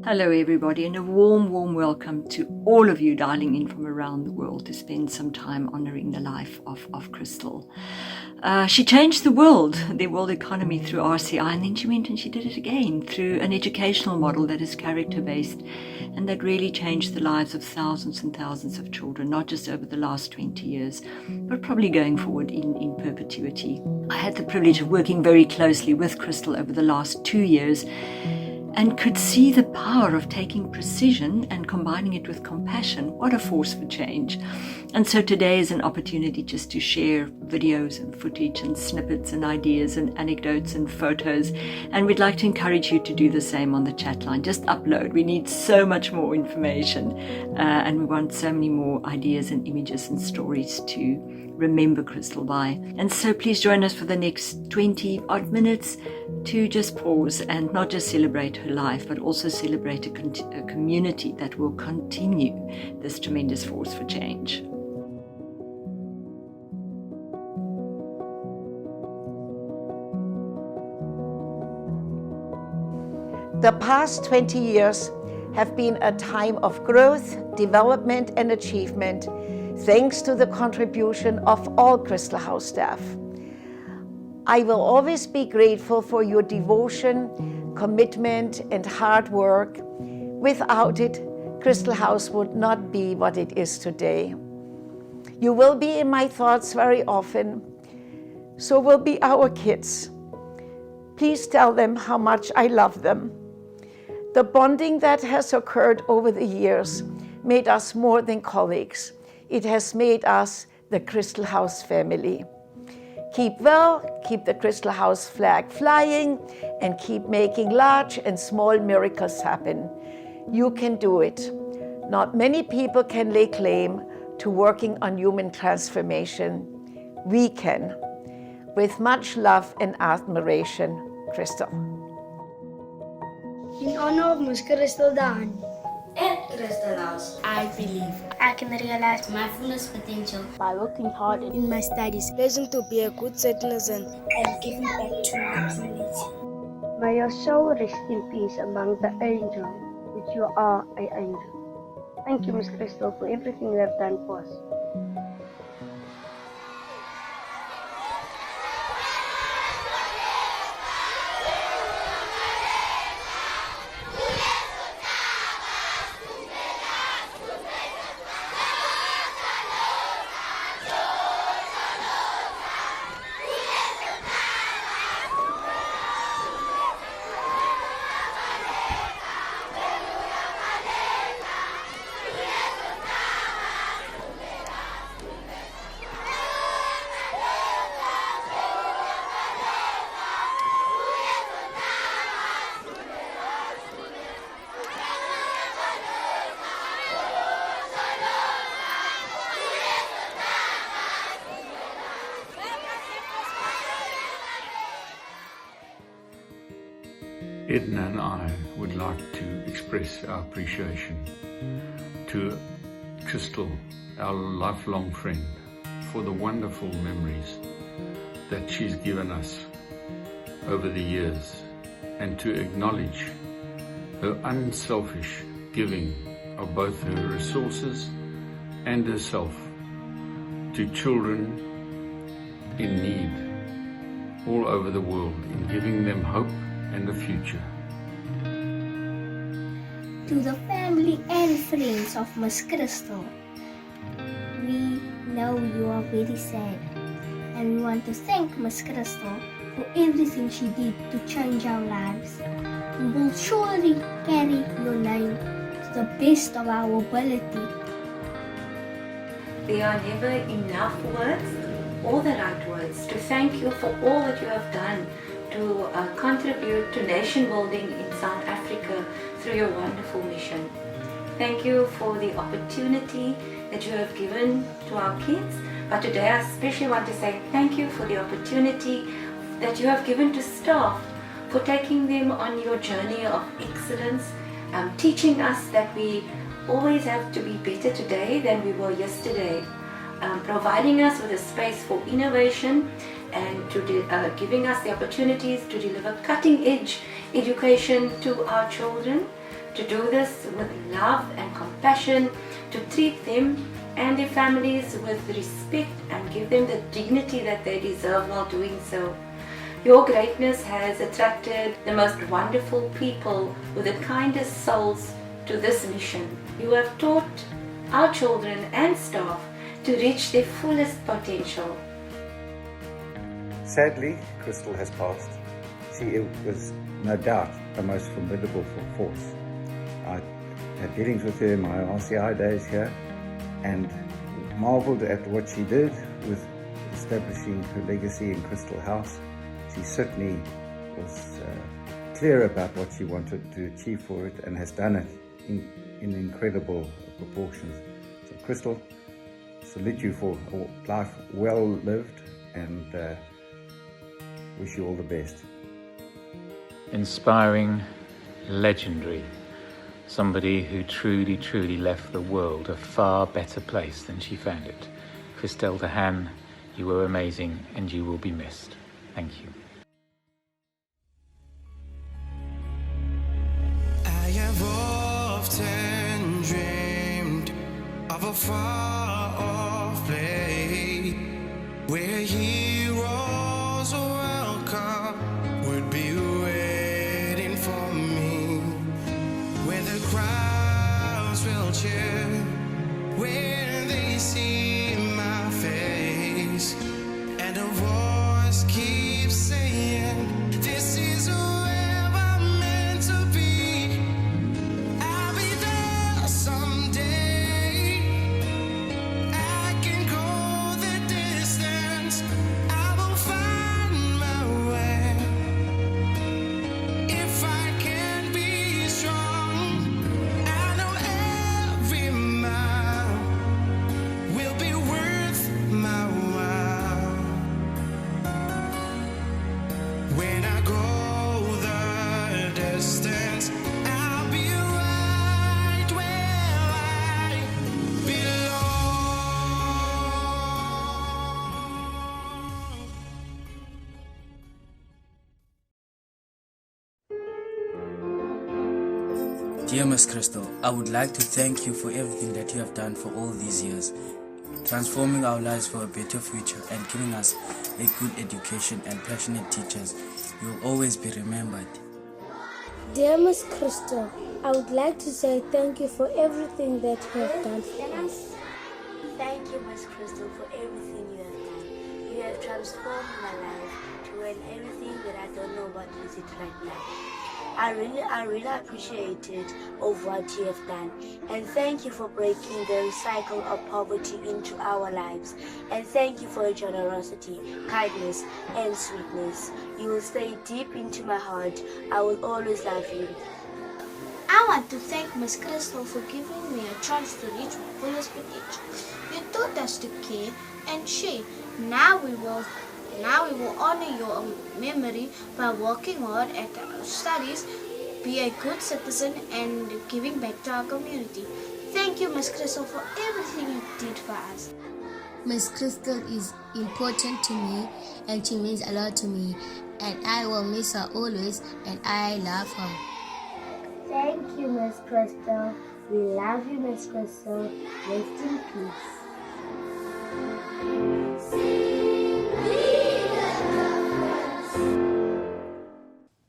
Hello everybody, and a warm welcome to all of you dialing in from around the world to spend some time honouring the life of Christel. She changed the world economy through RCI, and then she went and she did it again through an educational model that is character-based and that really changed the lives of thousands and thousands of children, not just over the last 20 years, but probably going forward in perpetuity. I had the privilege of working very closely with Christel over the last 2 years and could see the power of taking precision and combining it with compassion. What a force for change. And so today is an opportunity just to share videos and footage and snippets and ideas and anecdotes and photos. And we'd like to encourage you to do the same on the chat line. Just upload. We need so much more information and we want so many more ideas and images and stories to remember Christel by. And so please join us for the next 20 odd minutes to just pause and not just celebrate her life, but also celebrate a community that will continue this tremendous force for change. The past 20 years have been a time of growth, development and achievement, thanks to the contribution of all Christel House staff. I will always be grateful for your devotion, commitment and hard work. Without it, Christel House would not be what it is today. You will be in my thoughts very often. So will be our kids. Please tell them how much I love them. The bonding that has occurred over the years made us more than colleagues. It has made us the Christel House family. Keep well, keep the Christel House flag flying, and keep making large and small miracles happen. You can do it. Not many people can lay claim to working on human transformation. We can. With much love and admiration, Christel. In honor of Ms. Christel DeHaan, At Christel House, I believe I can realize my fullest potential by working hard in my studies, learning to be a good citizen, and giving back to my community. may your soul rest in peace among the angels, which you are an angel. Thank you, Ms. Christel, for everything you have done for us. Edna and I would like to express our appreciation to Christel, our lifelong friend, for the wonderful memories that she's given us over the years, and to acknowledge her unselfish giving of both her resources and herself to children in need all over the world, in giving them hope and a future. To the family and friends of Ms. Christel, we know you are very sad, and we want to thank Ms. Christel for everything she did to change our lives. We will surely carry your name to the best of our ability. There are never enough words or the right words to thank you for all that you have done to contribute to nation building in South Africa through your wonderful mission. Thank you for the opportunity that you have given to our kids, but today I especially want to say thank you for the opportunity that you have given to staff, for taking them on your journey of excellence, teaching us that we always have to be better today than we were yesterday, providing us with a space for innovation and to giving us the opportunities to deliver cutting-edge education to our children, to do this with love and compassion, to treat them and their families with respect and give them the dignity that they deserve while doing so. Your greatness has attracted the most wonderful people with the kindest souls to this mission. You have taught our children and staff to reach their fullest potential. Sadly, Christel has passed. She was no doubt the most formidable force. I had dealings with her in my RCI days here and marveled at what she did with establishing her legacy in Christel House. She certainly was clear about what she wanted to achieve for it and has done it in incredible proportions. So Christel, salute you for a life well lived and wish you all the best. Inspiring, legendary, somebody who truly, truly left the world a far better place than she found it. Christel DeHaan, you were amazing and you will be missed. Thank you. I have often dreamed of a far-off place where heroes welcome would be waiting for me, where the crowds will cheer when they see my face, and a voice keeps saying, this is where I'm meant to be. I'll be there someday. I can go the distance. I will find my way. If I can be strong, I know every mile will be worth my while. When I go the distance, I'll be right where I belong. Dear Miss Christel, I would like to thank you for everything that you have done for all these years, transforming our lives for a better future and giving us a good education and passionate teachers. You will always be remembered. Dear Miss Christel, I would like to say thank you for everything that you have done for us. Thank you, Miss Christel, for everything you have done. You have transformed my life to learn everything that I don't know what is it right now. I really appreciate it of what you have done, and thank you for breaking the cycle of poverty into our lives, and thank you for your generosity, kindness, and sweetness. You will stay deep into my heart. I will always love you. I want to thank Miss Christel for giving me a chance to reach my fullest potential. You taught us to care and share. Now we will honor your memory by working hard at our studies, be a good citizen, and giving back to our community. Thank you, Miss Christel, for everything you did for us. Miss Christel is important to me and she means a lot to me, and I will miss her always, and I love her. Thank you, Miss Christel. We love you, Miss Christel. Rest in peace.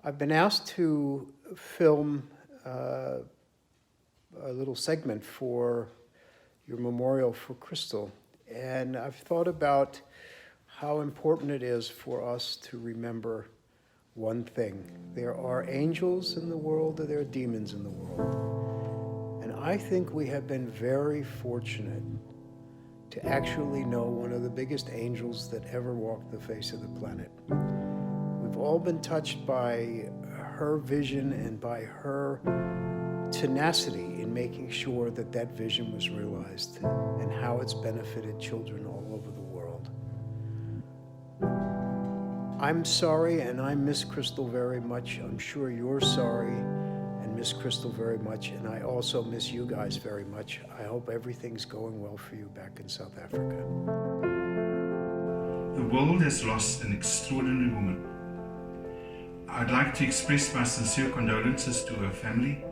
I've been asked to film a little segment for your memorial for Christel, and I've thought about how important it is for us to remember one thing. There are angels in the world and there are demons in the world. And I think we have been very fortunate to actually know one of the biggest angels that ever walked the face of the planet. We've all been touched by her vision and by her tenacity in making sure that that vision was realized and how it's benefited children all over the world. I'm sorry and I miss Christel very much. I'm sure you're sorry and miss Christel very much, and I also miss you guys very much. I hope everything's going well for you back in South Africa. The world has lost an extraordinary woman. I'd like to express my sincere condolences to her family,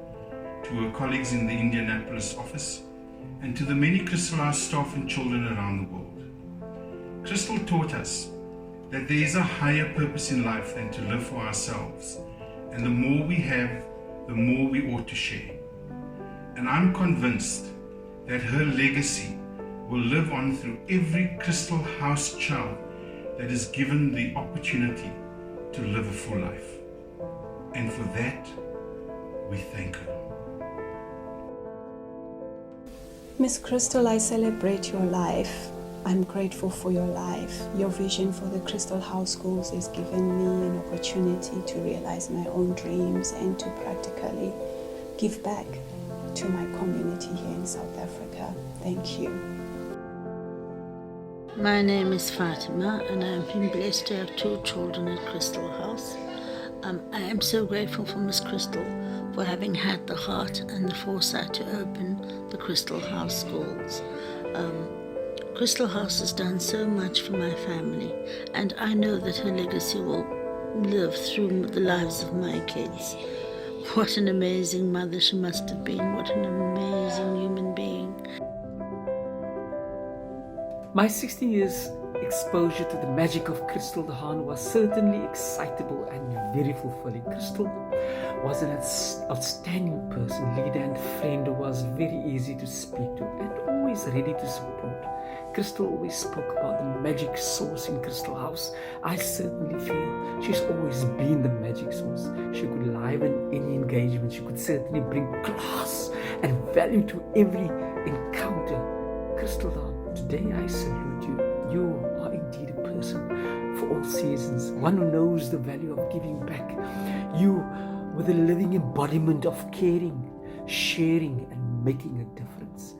to her colleagues in the Indianapolis office, and to the many Christel House staff and children around the world. Christel taught us that there is a higher purpose in life than to live for ourselves, and the more we have, the more we ought to share. And I'm convinced that her legacy will live on through every Christel House child that is given the opportunity to live a full life. And for that, we thank her. Miss Christel, I celebrate your life. I'm grateful for your life. Your vision for the Christel House Schools has given me an opportunity to realize my own dreams and to practically give back to my community here in South Africa. Thank you. My name is Fatima and I've been blessed to have 2 children at Christel House. I am so grateful for Miss Christel for having had the heart and the foresight to open the Christel House Schools. Christel House has done so much for my family, and I know that her legacy will live through the lives of my kids. What an amazing mother she must have been. What an amazing human being. My 16 years exposure to the magic of Christel DeHaan was certainly excitable and very fulfilling. Christel was an outstanding person, leader and friend who was very easy to speak to and always ready to support. Christel always spoke about the magic source in Christel House. I certainly feel she's always been the magic source. She could liven any engagement. She could certainly bring class and value to every encounter. Christel DeHaan, today I salute you. You are indeed a person for all seasons, one who knows the value of giving back. You were the living embodiment of caring, sharing and making a difference.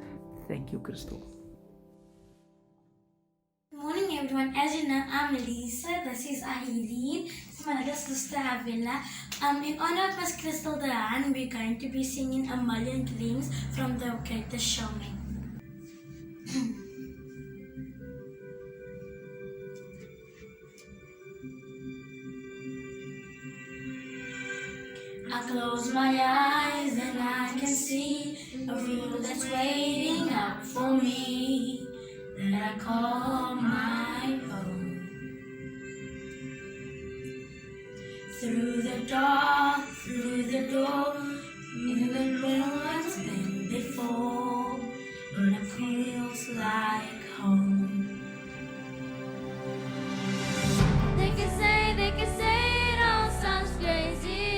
Thank you, Christel. Good morning everyone, as you know I'm Lisa, this is Aileen, this is my little sister Avila. In honor of Miss Christel DeHaan, we're going to be singing A Million Dreams from The Greatest Showman. I close my eyes and I can see a view that's waiting up for me, that I call my own. Through the dark, through the door, in the room that's been before, and it feels like home. They can say it all sounds crazy.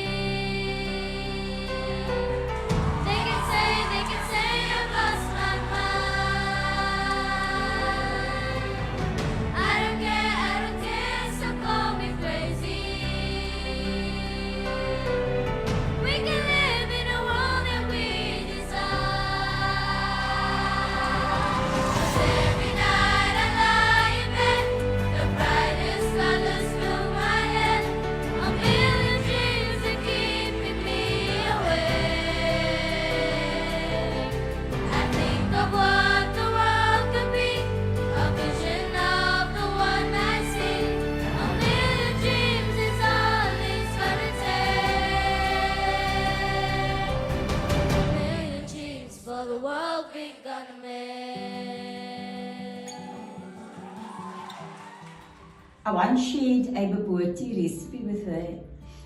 I once shared a bobotie recipe with her.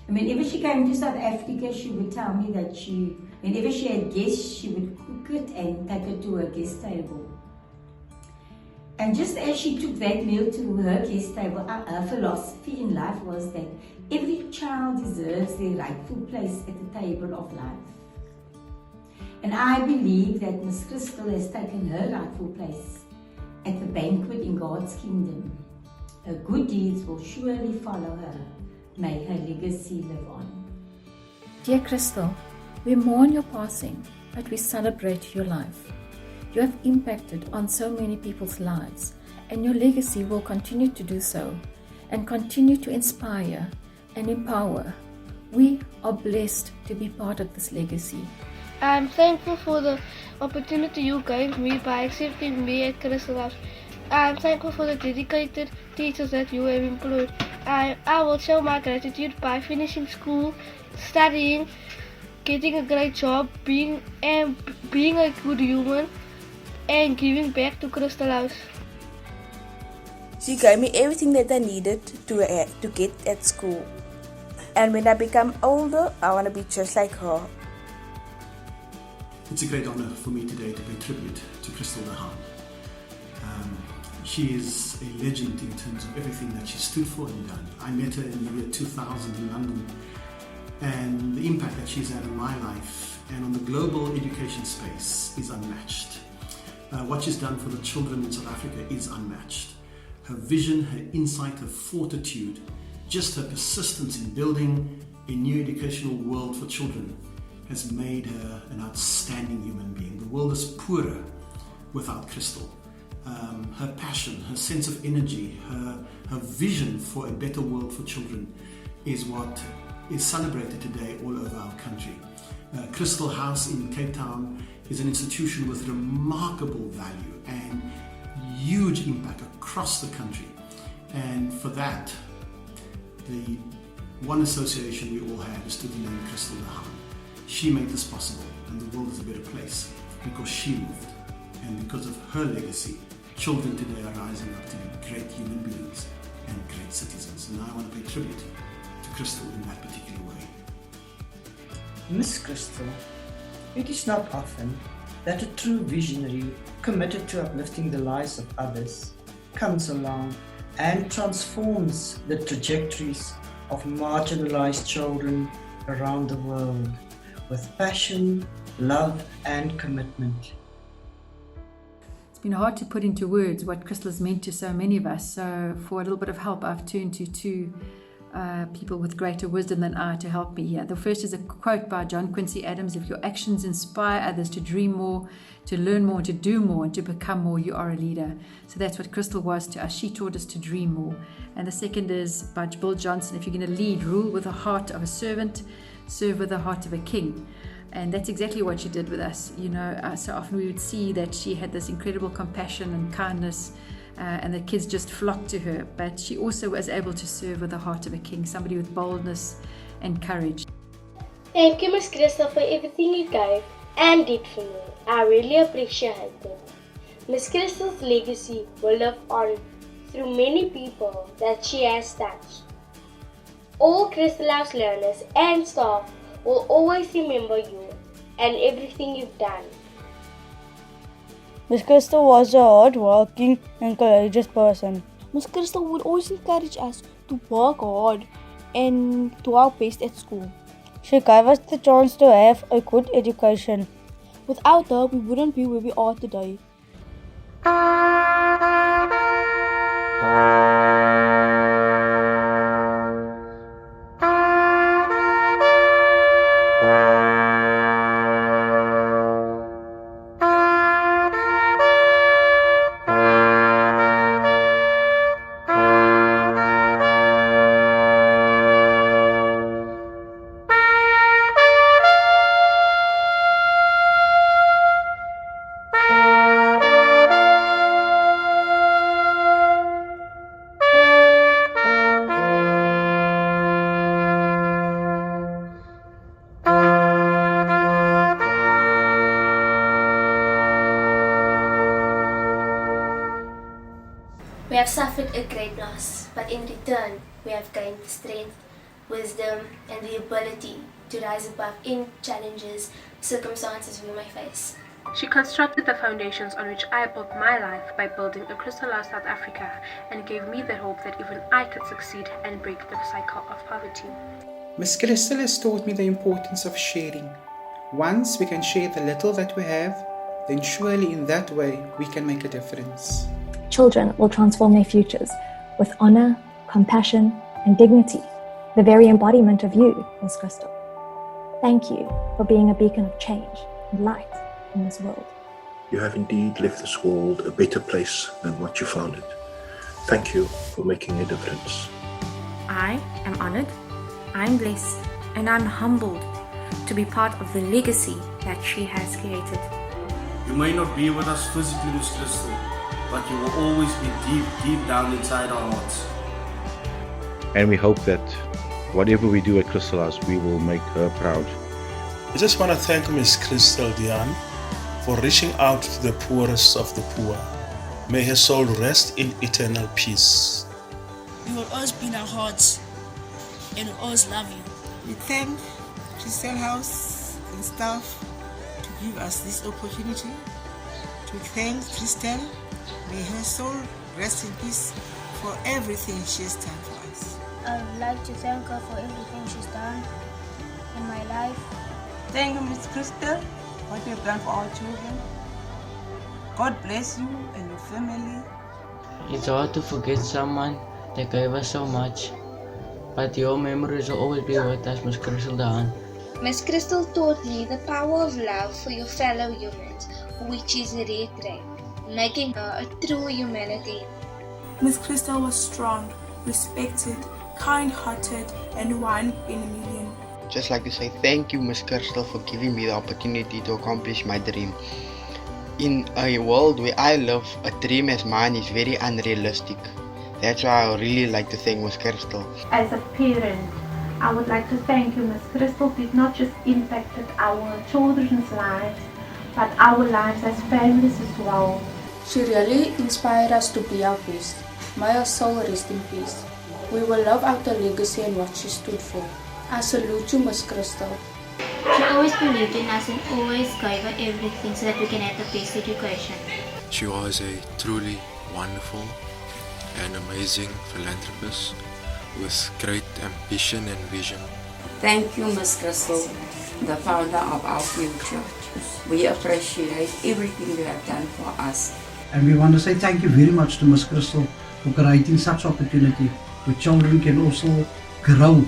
And whenever she came to South Africa, she would tell me that whenever she had guests, she would cook it and take it to her guest table. And just as she took that meal to her guest table, her philosophy in life was that every child deserves their rightful place at the table of life. And I believe that Miss Christel has taken her rightful place at the banquet in God's kingdom. Her good deeds will surely follow her. May her legacy live on. Dear Christel, we mourn your passing, but we celebrate your life. You have impacted on so many people's lives, and your legacy will continue to do so, and continue to inspire and empower. We are blessed to be part of this legacy. I'm thankful for the opportunity you gave me by accepting me at Christel House. I'm thankful for the dedicated teachers that you have employed. I will show my gratitude by finishing school, studying, getting a great job, being a good human, and giving back to Christel House. She gave me everything that I needed to get at school. And when I become older, I want to be just like her. It's a great honor for me today to pay tribute to Christel DeHaan. She is a legend in terms of everything that she stood for and done. I met her in the year 2000 in London, and the impact that she's had on my life and on the global education space is unmatched. What she's done for the children in South Africa is unmatched. Her vision, her insight, her fortitude, just her persistence in building a new educational world for children has made her an outstanding human being. The world is poorer without Christel. Her passion, her sense of energy, her vision for a better world for children is what is celebrated today all over our country. Christel House in Cape Town is an institution with remarkable value and huge impact across the country. And for that, the one association we all have is to the name Christel DeHaan. She made this possible, and the world is a better place because she lived. And because of her legacy, children today are rising up to be great human beings and great citizens. And I want to pay tribute to Christel in that particular way. Miss Christel, it is not often that a true visionary committed to uplifting the lives of others comes along and transforms the trajectories of marginalized children around the world with passion, love, and commitment. It's been hard to put into words what Christel has meant to so many of us. So for a little bit of help, I've turned to two people with greater wisdom than I to help me here. The first is a quote by John Quincy Adams: if your actions inspire others to dream more, to learn more, to do more, and to become more, you are a leader. So that's what Christel was to us. She taught us to dream more. And the second is by Bill Johnson: if you're going to lead, rule with the heart of a servant, serve with the heart of a king. And that's exactly what she did with us. You know, so often we would see that she had this incredible compassion and kindness, and the kids just flocked to her. But she also was able to serve with the heart of a king, somebody with boldness and courage. Thank you, Miss Christel, for everything you gave and did for me. I really appreciate it. Miss Christel's legacy will live on through many people that she has touched. All Christel House learners and staff will always remember you and everything you've done. Miss Christel was a hard-working and courageous person. Miss Christel would always encourage us to work hard and do our best at school. She gave us the chance to have a good education. Without her, we wouldn't be where we are today. We have suffered a great loss, but in return, we have gained the strength, wisdom, and the ability to rise above any challenges, circumstances we may face. She constructed the foundations on which I built my life by building a Christel House South Africa, and gave me the hope that even I could succeed and break the cycle of poverty. Miss Christel has taught me the importance of sharing. Once we can share the little that we have, then surely in that way we can make a difference. Children will transform their futures with honor, compassion, and dignity, the very embodiment of you, Miss Christel. Thank you for being a beacon of change and light in this world. You have indeed left this world a better place than what you found it. Thank you for making a difference. I am honored, I'm blessed, and I'm humbled to be part of the legacy that she has created. You may not be with us physically, Miss Christel, but you will always be deep, deep down inside our hearts. And we hope that whatever we do at Christel House, we will make her proud. I just want to thank Ms. Christel DeHaan for reaching out to the poorest of the poor. May her soul rest in eternal peace. You will always be in our hearts and we'll always love you. We thank Christel House and staff to give us this opportunity to thank Christel. May her soul rest in peace for everything she has done for us. I would like to thank her for everything she's done in my life. Thank you, Ms. Christel, what you have done for our children. God bless you and your family. It's hard to forget someone that gave us so much, but your memories will always be with us, Ms. Christel DeHaan. Ms. Christel taught me the power of love for your fellow humans, which is a rare trait, making her a true humanity. Ms. Christel was strong, respected, kind-hearted, and one in a million. Just like to say thank you, Ms. Christel, for giving me the opportunity to accomplish my dream. In a world where I live, a dream as mine is very unrealistic. That's why I would really like to thank Ms. Christel. As a parent, I would like to thank you. Ms. Christel did not just impact our children's lives, but our lives as families as well. She really inspired us to be our best. May her soul rest in peace. We will love out the legacy and what she stood for. I salute you, Ms. Christel. She always believed in us and always gave her everything so that we can have the best education. She was a truly wonderful and amazing philanthropist with great ambition and vision. Thank you, Ms. Christel, the founder of our future. We appreciate everything you have done for us. And we want to say thank you very much to Ms. Christel for creating such opportunity where children can also grow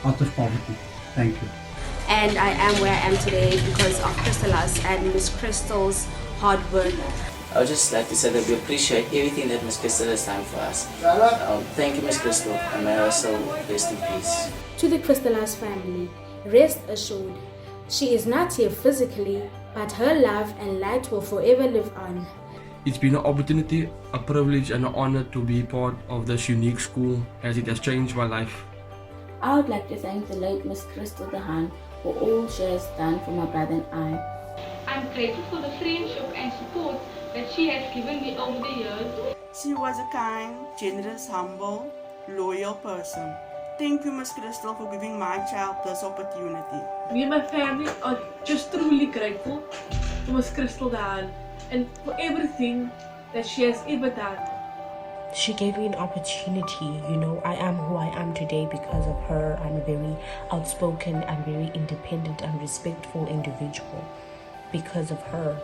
out of poverty. Thank you. And I am where I am today because of Christel House and Ms. Christel's hard work. I would just like to say that we appreciate everything that Ms. Christel has done for us. Thank you, Ms. Christel, and may her soul rest in peace. To the Christel House family, rest assured, she is not here physically, but her love and light will forever live on. It's been an opportunity, a privilege and an honor to be part of this unique school as it has changed my life. I would like to thank the late Ms. Christel DeHaan for all she has done for my brother and I. I'm grateful for the friendship and support that she has given me over the years. She was a kind, generous, humble, loyal person. Thank you, Ms. Christel, for giving my child this opportunity. Me and my family are just truly grateful to Ms. Christel DeHaan and for everything that she has ever done. She gave me an opportunity. I am who I am today because of her. I'm a very outspoken and very independent and respectful individual because of her.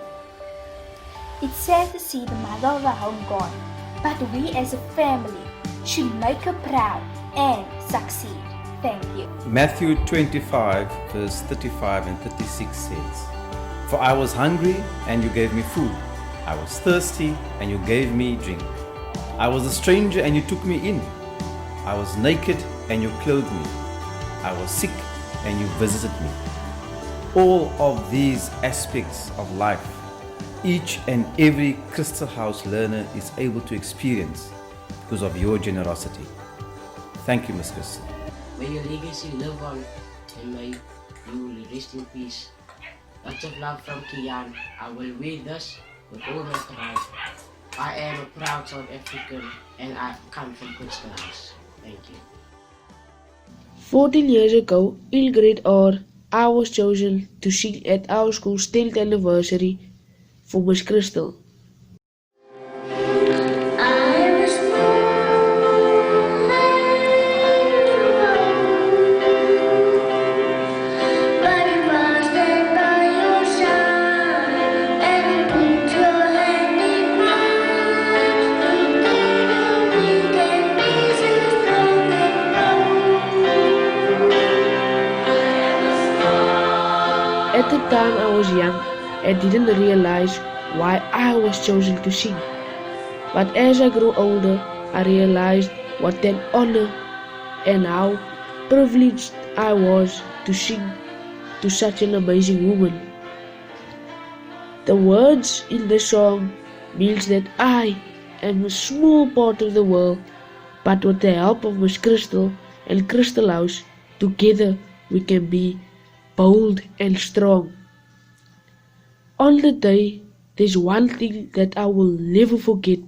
It's sad to see the mother of our home gone, but we as a family should make her proud and succeed. Thank you. Matthew 25 verse 35 and 36 says, "For I was hungry and you gave me food. I was thirsty and you gave me drink. I was a stranger and you took me in. I was naked and you clothed me. I was sick and you visited me." All of these aspects of life, each and every Christel House learner is able to experience because of your generosity. Thank you, Ms. Christel. May your legacy live on and may you rest in peace. Lots of love from Kian. I will wear this with all my pride. I am a proud South African and I come from Christel House. Thank you. 14 years ago, in grade R, I was chosen to sing at our school's 10th anniversary for Ms. Christel. At the time I was young and didn't realize why I was chosen to sing. But as I grew older, I realized what an honor and how privileged I was to sing to such an amazing woman. The words in the song means that I am a small part of the world, but with the help of Miss Christel and Christel House, together we can be bold and strong. On the day, there's one thing that I will never forget,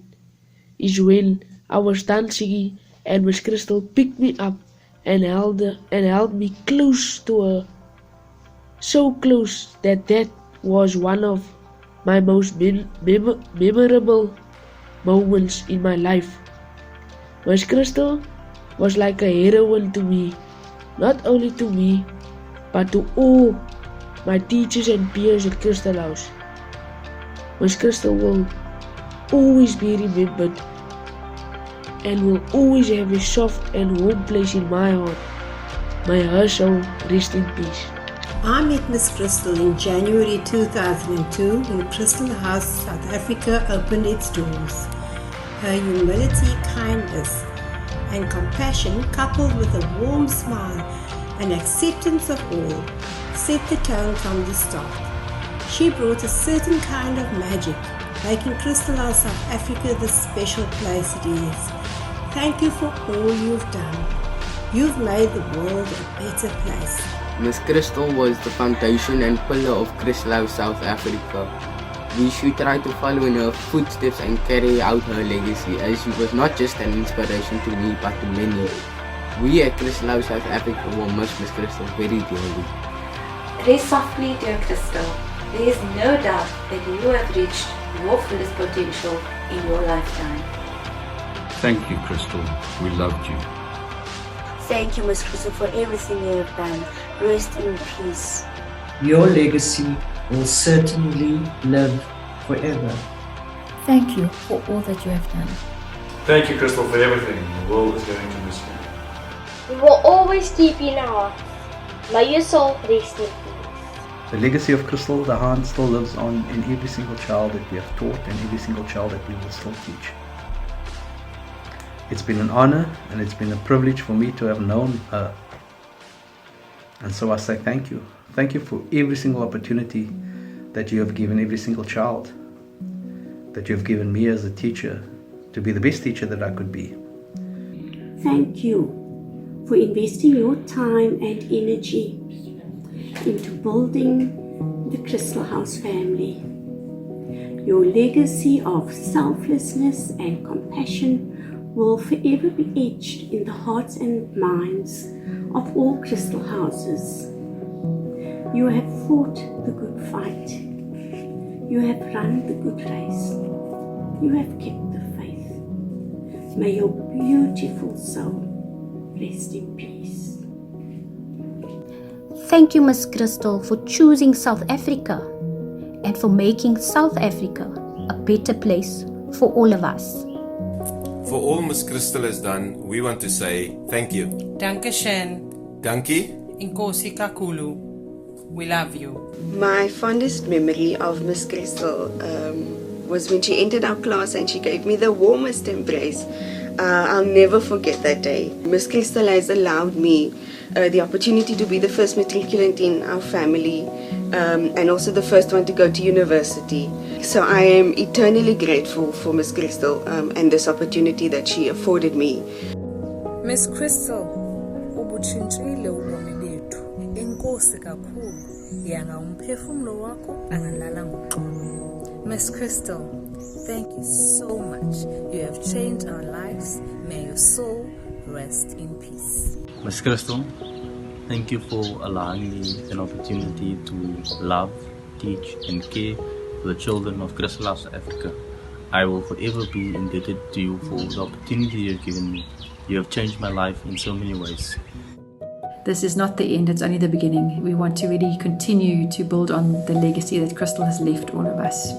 is when I was dancing and Miss Christel picked me up and held me close to her. So close that was one of my most memorable moments in my life. Miss Christel was like a heroine to me, not only to me, but to all my teachers and peers at Christel House. Miss Christel will always be remembered and will always have a soft and warm place in my heart. May her soul rest in peace. I met Miss Christel in January 2002 when Christel House South Africa opened its doors. Her humility, kindness and compassion, coupled with a warm smile and acceptance of all, set the tone from the start. She brought a certain kind of magic, making Christel House South Africa the special place it is. Thank you for all you've done. You've made the world a better place. Miss Christel was the foundation and pillar of Christel House South Africa. We should try to follow in her footsteps and carry out her legacy, as she was not just an inspiration to me but to many. We at Christel House South Africa will miss Miss Christel very dearly. Rest softly, dear Christel. There is no doubt that you have reached your fullest potential in your lifetime. Thank you, Christel. We loved you. Thank you, Miss Christel, for everything you have done. Rest in peace. Your legacy will certainly live forever. Thank you for all that you have done. Thank you, Christel, for everything. The world is going to miss you. We will always keep you in our hearts. May your soul rest in peace. The legacy of Christel DeHaan still lives on in every single child that we have taught and every single child that we will still teach. It's been an honor and it's been a privilege for me to have known her. And so I say thank you. Thank you for every single opportunity that you have given every single child, that you have given me as a teacher to be the best teacher that I could be. Thank you for investing your time and energy into building the Christel House family. Your legacy of selflessness and compassion will forever be etched in the hearts and minds of all Christel Houses. You have fought the good fight. You have run the good race. You have kept the faith. May your beautiful soul rest in peace. Thank you, Miss Christel, for choosing South Africa and for making South Africa a better place for all of us. For all Miss Christel has done, we want to say thank you. Dankeschön. Dankie. Inkosi kakulu. We love you. My fondest memory of Miss Christel was when she entered our class and she gave me the warmest embrace. I'll never forget that day. Miss Christel has allowed me the opportunity to be the first matriculant in our family and also the first one to go to university. So I am eternally grateful for Miss Christel and this opportunity that she afforded me. Miss Christel, ubutshintshile ubomi bethu. Enkosi kakhulu. Yanga umphefumulo wakho angalala ngoxolo. Miss Christel, thank you so much. You have changed our lives. May your soul rest in peace. Miss Christel, thank you for allowing me an opportunity to love, teach and care for the children of Christel House South Africa. I will forever be indebted to you for the opportunity you have given me. You have changed my life in so many ways. This is not the end, it's only the beginning. We want to really continue to build on the legacy that Christel has left all of us.